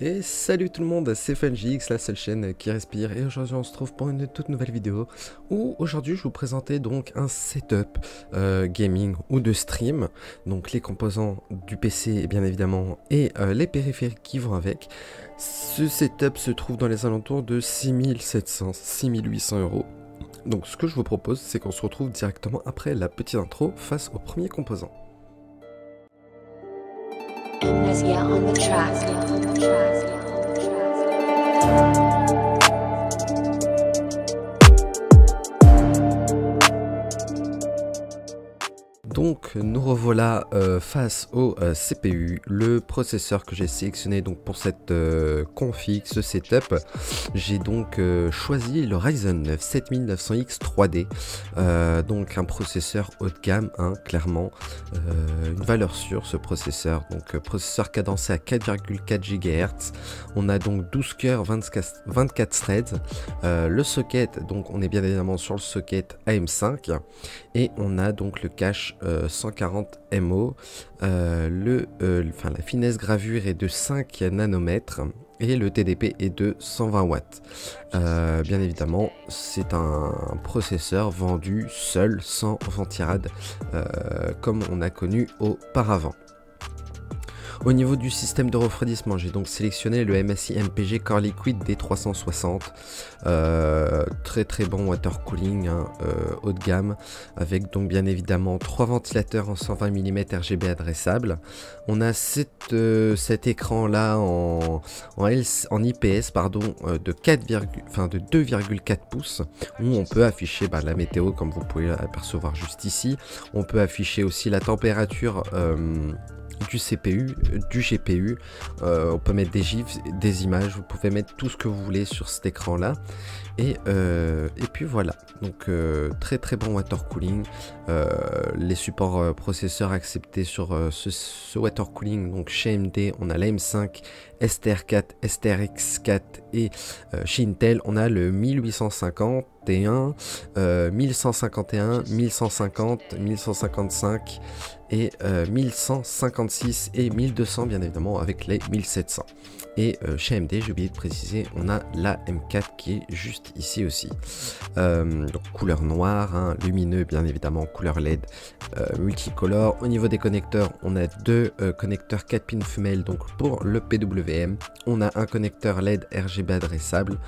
Et salut tout le monde, c'est FunJX, la seule chaîne qui respire, et aujourd'hui on se trouve pour une toute nouvelle vidéo où aujourd'hui je vous présentais donc un setup gaming ou de stream, donc les composants du PC bien évidemment et les périphériques qui vont avec. Ce setup se trouve dans les alentours de 6700-6800 euros. Donc ce que je vous propose, c'est qu'on se retrouve directement après la petite intro face au premier composant. Amnesia on the track. Donc nous revoilà face au CPU, le processeur que j'ai sélectionné donc pour cette config, ce setup. J'ai donc choisi le Ryzen 9 7900X 3D, donc un processeur haut de gamme, hein, clairement, une valeur sûre ce processeur, donc processeur cadencé à 4,4 GHz, on a donc 12 cœurs, 24 threads, le socket, donc on est bien évidemment sur le socket AM5, et on a donc le cache 140 MO, la finesse gravure est de 5 nanomètres et le TDP est de 120 watts. Bien évidemment, c'est un processeur vendu seul, sans ventirad, comme on a connu auparavant. Au niveau du système de refroidissement, j'ai donc sélectionné le MSI MPG Core Liquid D360, très bon water cooling, hein, haut de gamme, avec donc bien évidemment 3 ventilateurs en 120 mm RGB adressable. On a cet écran là en IPS pardon, de 2,4 pouces, où on peut afficher la météo comme vous pouvez l'apercevoir juste ici. On peut afficher aussi la température du CPU, du GPU, on peut mettre des gifs, des images, vous pouvez mettre tout ce que vous voulez sur cet écran là, et puis voilà, donc très bon water cooling, les supports processeurs acceptés sur ce water cooling, donc chez AMD on a l'AM5, STR4, STRX4 et chez Intel on a le 1851, 1151, 1150, 1155 et 1156 et 1200 bien évidemment avec les 1700. Et chez AMD, j'ai oublié de préciser, on a la M4 qui est juste ici aussi. Donc couleur noire, hein, lumineux bien évidemment, couleur LED, multicolore. Au niveau des connecteurs, on a deux connecteurs 4 pins femelles donc pour le PWM. On a un connecteur LED RGB adressable.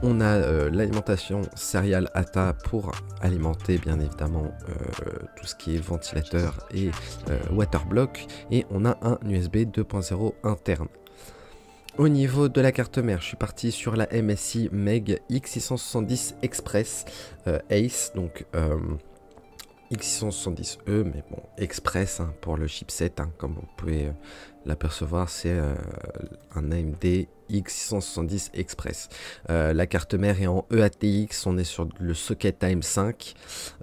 On a l'alimentation Serial ATA pour alimenter bien évidemment tout ce qui est ventilateur et water block. Et on a un USB 2.0 interne. Au niveau de la carte mère, je suis parti sur la MSI Meg X670 Express Ace, donc X670E, mais bon, Express hein, pour le chipset, hein, comme vous pouvez l'apercevoir, c'est un AMD X670 Express. La carte mère est en EATX, on est sur le socket AM5,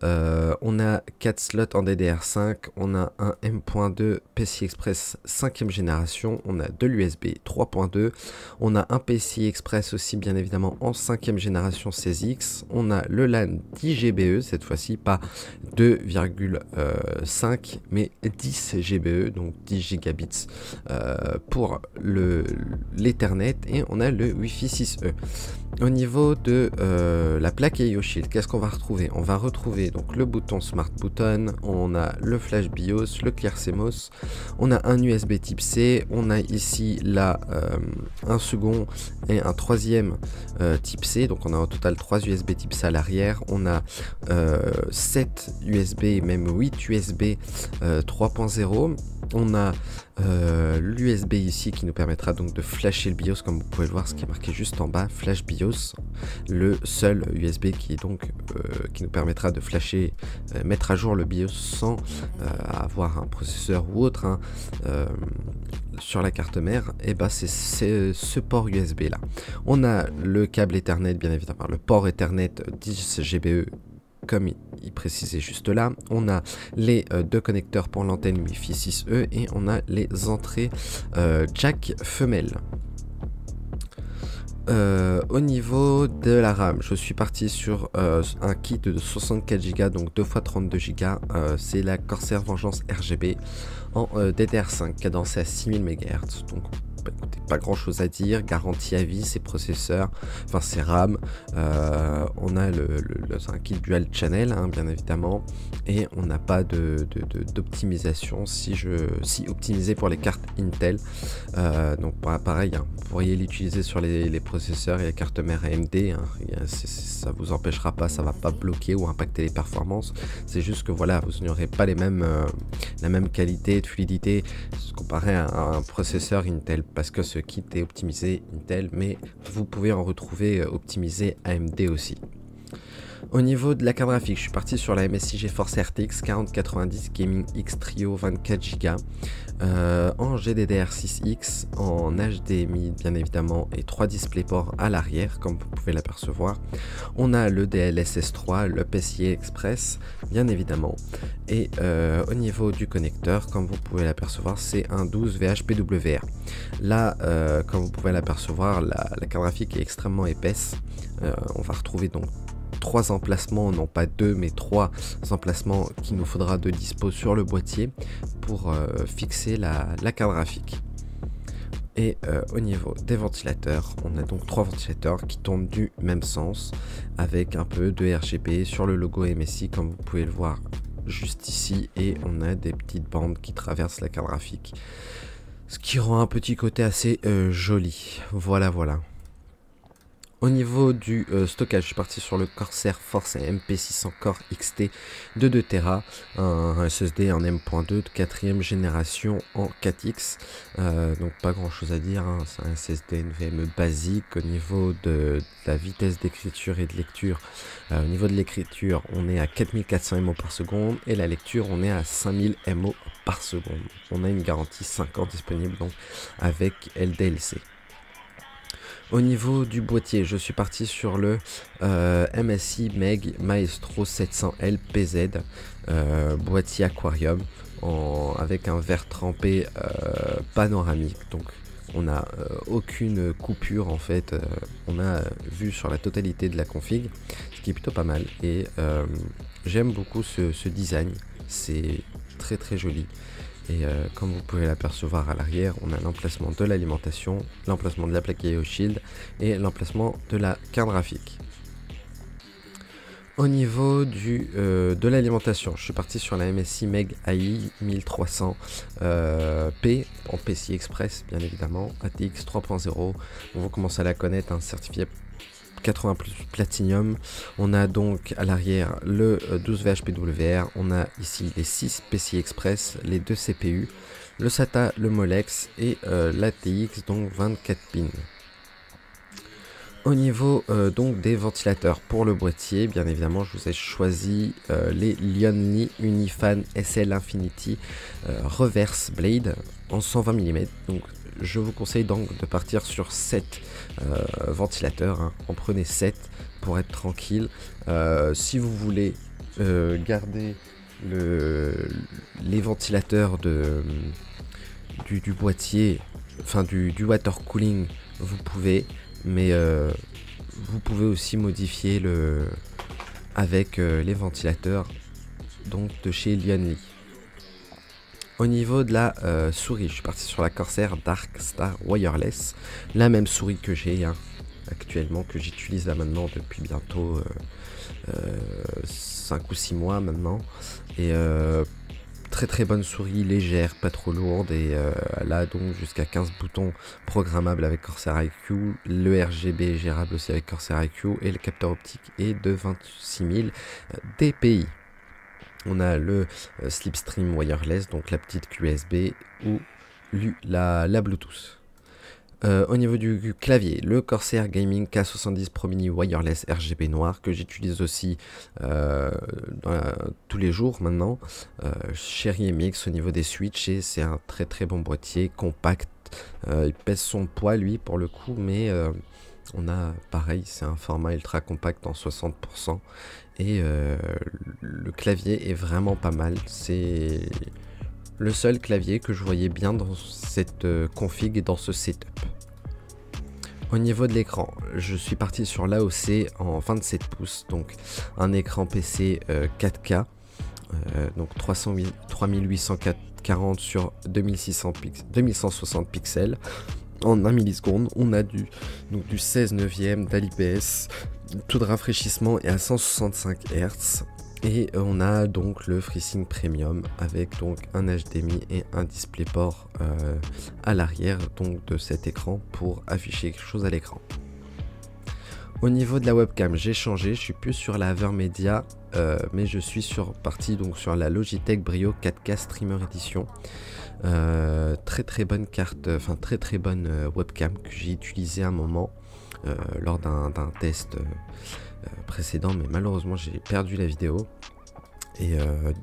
on a 4 slots en DDR5, on a un M.2 PCI Express 5e génération, on a de l'USB 3.2, on a un PCI Express aussi bien évidemment en 5e génération 16X, on a le LAN 10 GBE, cette fois-ci pas 2,5 mais 10 GBE, donc 10 gigabits pour l'Ethernet, et on a le Wi-Fi 6E. Au niveau de la plaque IO Shield, qu'est-ce qu'on va retrouver? On va retrouver donc le bouton Smart Button, on a le Flash BIOS, le Clear CMOS, on a un USB Type C, on a ici là un second et un troisième Type C, donc on a au total 3 USB Type C à l'arrière, on a 7 USB, même 8 USB 3.0. On a l'USB ici qui nous permettra donc de flasher le BIOS, comme vous pouvez le voir, ce qui est marqué juste en bas, Flash BIOS, le seul USB qui est donc qui nous permettra de flasher, mettre à jour le BIOS sans avoir un processeur ou autre hein, sur la carte mère. Et c'est ce port USB là. On a le câble Ethernet bien évidemment, le port Ethernet 10 GBE comme il précisait juste là. On a les deux connecteurs pour l'antenne Wi-Fi 6E et on a les entrées jack femelle. Au niveau de la RAM, je suis parti sur un kit de 64 Go, donc 2 x 32 Go. C'est la Corsair Vengeance RGB en DDR5 cadencé à 6000 MHz. Donc bah, écoutez, pas grand chose à dire, garantie à vie, ses processeurs, enfin ses RAM, on a c'est un kit dual channel hein, bien évidemment, et on n'a pas d'optimisation si optimisé pour les cartes Intel, donc pareil, hein, vous pourriez l'utiliser sur les processeurs et les cartes mères AMD, hein, ça vous empêchera pas, ça va pas bloquer ou impacter les performances, c'est juste que voilà, vous n'aurez pas la même qualité de fluidité comparé à un processeur Intel, parce que ce kit est optimisé Intel, mais vous pouvez en retrouver optimisé AMD aussi. Au niveau de la carte graphique, je suis parti sur la MSI GeForce RTX 4090 Gaming X Trio 24Go en GDDR6X, en HDMI bien évidemment, et 3 DisplayPort à l'arrière comme vous pouvez l'apercevoir. On a le DLSS 3, le PCI Express bien évidemment, et au niveau du connecteur, comme vous pouvez l'apercevoir, c'est un 12 VHPWR. Là, comme vous pouvez l'apercevoir, la carte graphique est extrêmement épaisse. On va retrouver donc 3 emplacements, non pas 2 mais 3 emplacements qu'il nous faudra de dispo sur le boîtier pour fixer la carte graphique. Et au niveau des ventilateurs, on a donc 3 ventilateurs qui tournent du même sens avec un peu de RGB sur le logo MSI comme vous pouvez le voir juste ici, et on a des petites bandes qui traversent la carte graphique, ce qui rend un petit côté assez joli. Voilà. Au niveau du stockage, je suis parti sur le Corsair Force MP600 Core XT de 2 Tera, un SSD en M.2 de 4ème génération en 4X, donc pas grand chose à dire, hein. C'est un SSD NVMe basique. Au niveau de la vitesse d'écriture et de lecture, au niveau de l'écriture on est à 4400 MO par seconde, et la lecture on est à 5000 MO par seconde. On a une garantie 5 ans disponible donc avec LDLC. Au niveau du boîtier, je suis parti sur le MSI MEG Maestro 700L PZ, boîtier aquarium avec un verre trempé panoramique, donc on n'a aucune coupure en fait, on a vu sur la totalité de la config, ce qui est plutôt pas mal, et j'aime beaucoup ce design, c'est très joli. Et comme vous pouvez l'apercevoir à l'arrière, on a l'emplacement de l'alimentation, l'emplacement de la plaque IO Shield et l'emplacement de la carte graphique. Au niveau de l'alimentation, je suis parti sur la MSI MEG AI 1300 P en PCI Express bien évidemment, ATX 3.0, on va commencer à la connaître, un certifié 80 plus Platinum. On a donc à l'arrière le 12 VHPWR, on a ici les 6 PCI Express, les 2 CPU, le SATA, le Molex et l'ATX, donc 24 pins. Au niveau donc des ventilateurs pour le boîtier, bien évidemment je vous ai choisi les Lion Unifan SL Infinity Reverse Blade en 120 mm, donc je vous conseille donc de partir sur 7 ventilateurs, hein. En prenez 7 pour être tranquille. Si vous voulez garder les ventilateurs du boîtier, enfin du water cooling, vous pouvez, mais vous pouvez aussi modifier avec les ventilateurs donc de chez Lion. Au niveau de la souris, je suis parti sur la Corsair Dark Star Wireless, la même souris que j'ai actuellement, que j'utilise là maintenant depuis bientôt 5 ou 6 mois maintenant, et très bonne souris, légère, pas trop lourde, et elle a donc jusqu'à 15 boutons programmables avec Corsair iQ, le RGB est gérable aussi avec Corsair iQ, et le capteur optique est de 26000 dpi. On a le Slipstream Wireless, donc la petite QSB ou la Bluetooth. Au niveau du clavier, le Corsair Gaming K70 Pro Mini Wireless RGB noir, que j'utilise aussi tous les jours maintenant, chez MX au niveau des switches, et c'est un très bon boîtier, compact, il pèse son poids lui pour le coup, mais on a pareil, c'est un format ultra compact en 60%, et le clavier est vraiment pas mal, c'est le seul clavier que je voyais bien dans cette config et dans ce setup. Au niveau de l'écran, je suis parti sur l'AOC en 27 pouces, donc un écran PC 4K, donc 3840 sur 2160 pixels, en 1 milliseconde. On a du 16 neuvième, d'IPS, taux de rafraîchissement est à 165 Hz. Et on a donc le FreeSync Premium avec donc un HDMI et un DisplayPort à l'arrière donc de cet écran pour afficher quelque chose à l'écran. Au niveau de la webcam, j'ai changé, je suis plus sur la AverMedia, mais je suis parti donc sur la Logitech Brio 4K Streamer Edition. Très bonne carte, enfin très bonne webcam que j'ai utilisé un moment lors d'un test précédent, mais malheureusement j'ai perdu la vidéo. Et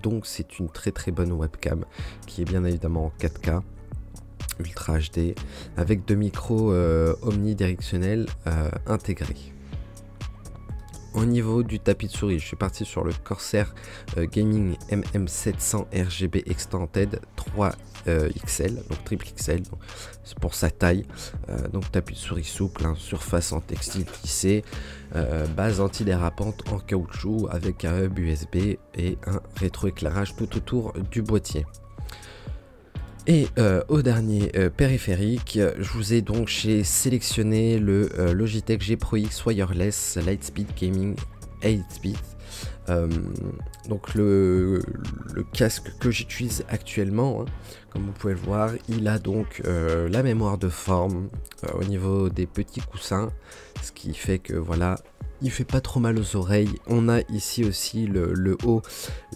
donc c'est une très bonne webcam qui est bien évidemment en 4K Ultra HD avec 2 micros omnidirectionnels intégrés. Au niveau du tapis de souris, je suis parti sur le Corsair Gaming MM700 RGB Extended 3 XL, donc triple XL, c'est pour sa taille. Donc tapis de souris souple, hein, surface en textile tissé, base antidérapante en caoutchouc avec un hub USB et un rétroéclairage tout autour du boîtier. Et au dernier périphérique, je vous ai donc sélectionné le Logitech G Pro X Wireless Lightspeed Gaming 8-bit. Donc le casque que j'utilise actuellement, hein, comme vous pouvez le voir, il a donc la mémoire de forme au niveau des petits coussins, ce qui fait que voilà, il fait pas trop mal aux oreilles. On a ici aussi le haut,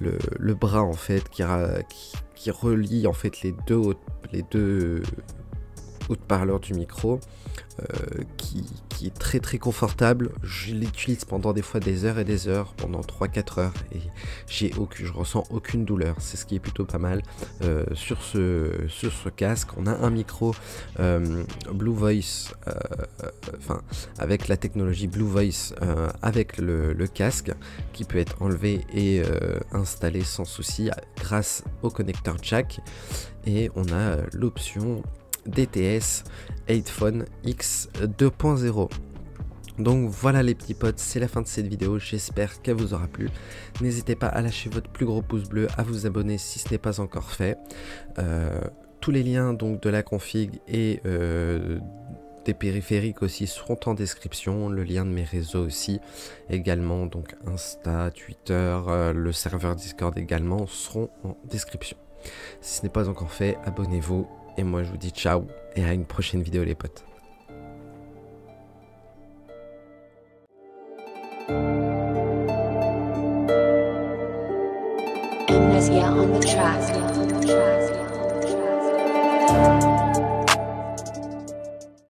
le bras en fait qui relie en fait les deux haut-parleurs du micro, qui est très confortable. Je l'utilise pendant des fois des heures et des heures, pendant 3-4 heures, et je ressens aucune douleur. C'est ce qui est plutôt pas mal sur ce casque. On a un micro Blue Voice, avec la technologie Blue Voice, avec le casque qui peut être enlevé et installé sans souci grâce au connecteur jack. Et on a l'option DTS Headphone X 2.0. Donc voilà les petits potes, c'est la fin de cette vidéo, j'espère qu'elle vous aura plu. N'hésitez pas à lâcher votre plus gros pouce bleu, à vous abonner si ce n'est pas encore fait. Tous les liens donc de la config et des périphériques aussi seront en description, le lien de mes réseaux aussi également, donc Insta, Twitter, le serveur Discord également seront en description. Si ce n'est pas encore fait, abonnez-vous. Et moi je vous dis ciao et à une prochaine vidéo les potes. Amnesia on the track.